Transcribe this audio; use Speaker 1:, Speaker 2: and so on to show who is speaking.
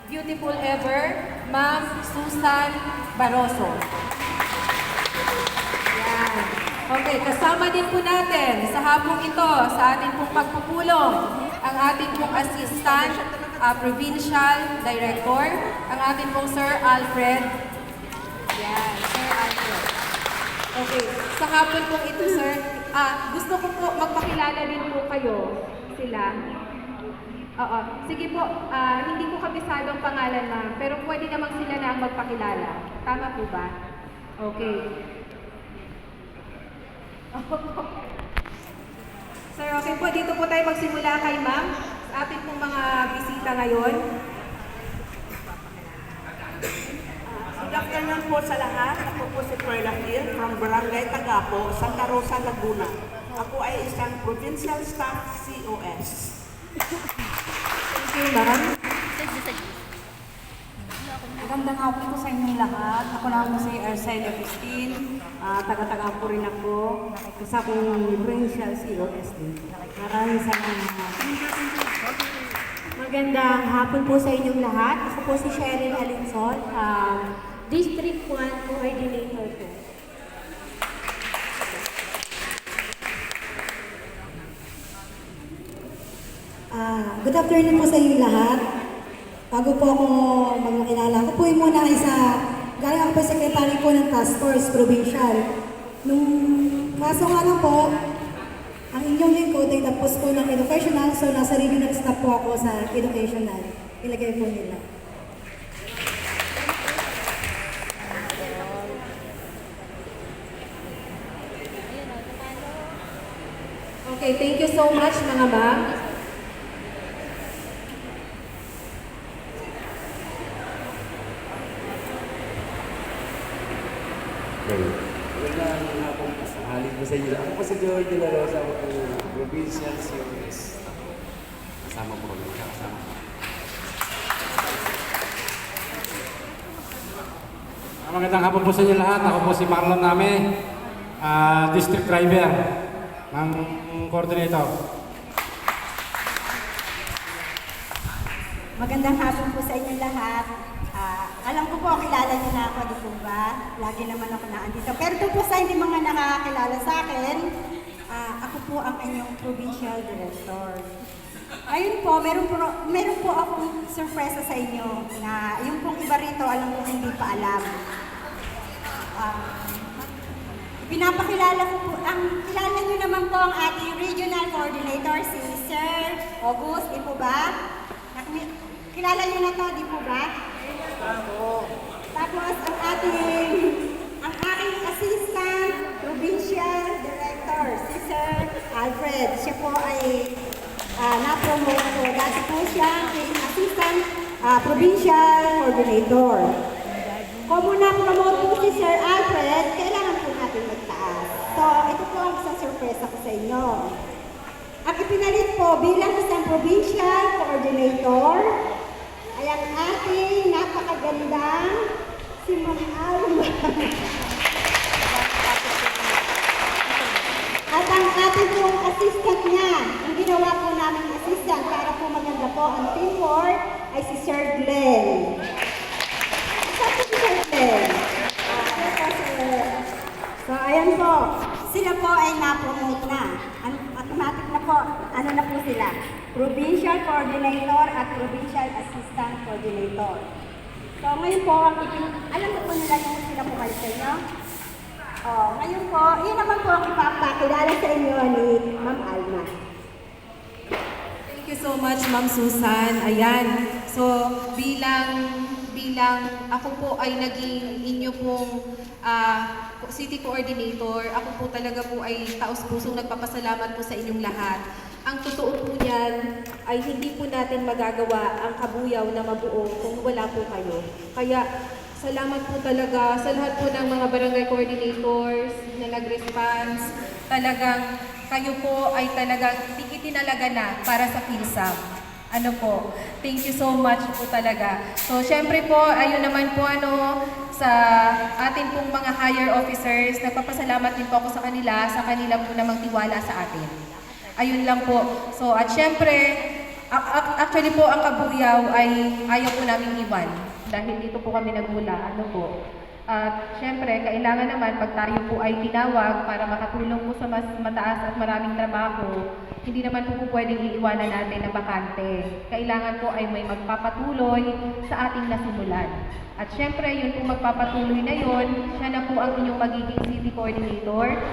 Speaker 1: beautiful ever, Ma'am Susan Barroso. Yan. Okay, kasama din po natin sa hapong ito, sa ating pong pagpupulong, ang ating pong Assistant Provincial Director, ang ating pong Sir Alfred. Yan, Sir Alfred. Okay, sa hapon pong ito, Sir, gusto ko po magpakilala din po kayo sila. Oo, sige po, hindi ko kabisadong pangalan ma'am, pero pwede namang sila na ang magpakilala. Tama po ba? Okay. Sir, okay po, dito po tayo magsimula kay ma'am sa ating pong mga bisita ngayon.
Speaker 2: Good afternoon po sa lahat. Ako po si Perla Hill from Barangay Tagapo, Santa Rosa, Laguna. Ako ay isang provincial staff COS.
Speaker 1: Thank you, ma'am.
Speaker 3: Magandang hapon po sa inyong lahat. Ako na po si Arcelia Christine. Taga-taga po rin ako. Isa kong provincial COS din. Maraming salamat.
Speaker 4: Magandang hapon po sa inyong lahat. Ako po si Cheryl Alinson, District 1 Coordinator po.
Speaker 3: Good afternoon po sa inyong lahat. Bago po ako magmakilala, ako po yung muna galing ako po secretary po ng Task Force Provincial. Kaso nga lang po, ang inyong lingkod ay tapos po ng educational, so nasa regional staff po ako sa educational. Ilagay po nila.
Speaker 1: Okay, thank you so much mga ma'am.
Speaker 5: Magandang hapon po sa halin po sa inyo. Ako po si Joey De La Rosa, ako po provincial COS. Kasama po kami, kasama po.
Speaker 6: Magandang hapon po sa inyo lahat. Ako po si Marlon Name, District Driver ng Coordinator.
Speaker 7: Magandang hapon po sa inyo lahat. Alam ko po, kilala niyo na ako, di po ba? Lagi naman ako naandito. Pero ito po sa hindi mga nakakakilala sa akin, ako po ang inyong Provincial Director. Ayun po, meron po akong sorpresa sa inyo na yung pong iba rito, alam ko hindi pa alam. Pinapakilala ko po, kilala niyo naman po ang ating Regional Coordinator, si Sir August, di po ba? Kilala niyo na to, di po ba? Tapos ang aking Assistant Provincial Director, si Sir Alfred. Siya po ay na-promote po. Dati po siya ang Assistant Provincial Coordinator. Kung na-promote po si Sir Alfred, kailangan po natin magtaas. So, ito po ang isang sorpresa ko sa inyo. At ipinalit po bilang isang Provincial Coordinator ay ang ating napakagandang si Ma'am Alma. At ang ating pong assistant niya, ang ginawa po namin assistant para po maganda po ang teamwork ay si Sir Glenn. Isa po si Sir Glenn. So, ayan po. Sila po ay na-promote na. Automatic na po. Ano na po sila? Provincial Coordinator at Provincial Assistant Coordinator. So, ngayon po, alam mo po nila yung sila po kayo sa inyo? Ngayon po, yun naman po ang ipapakilala sa inyo ni Ma'am Alma.
Speaker 1: Thank you so much, Ma'am Susan. Ayan. So, bilang ako po ay naging inyo pong city coordinator, ako po talaga po ay taos-pusong nagpapasalamat po sa inyong lahat. Ang totoo po niyan ay hindi po natin magagawa ang Kabuyaw na mabuo kung wala po kayo. Kaya salamat po talaga sa lahat po ng mga barangay coordinators na nag-response. Talagang kayo po ay talagang itinalaga na para sa PhilSAM. Ano po, thank you so much po talaga. So, syempre po, ayun naman po sa atin pong mga higher officers, nagpapasalamat din po ako sa kanila po namang tiwala sa atin. Ayun lang po. So, at syempre, actually po, ang Kabuyaw ay ayaw po namin iwan. Dahil dito po kami nagmula, ano po. At syempre, kailangan naman pag tayo po ay tinawag para makatulong po sa mas mataas at maraming trabaho, hindi naman po pwedeng iiwanan natin na bakante. Kailangan po ay may magpapatuloy sa ating nasimulan. At syempre, yun po magpapatuloy na yun, siya na po ang inyong magiging city coordinator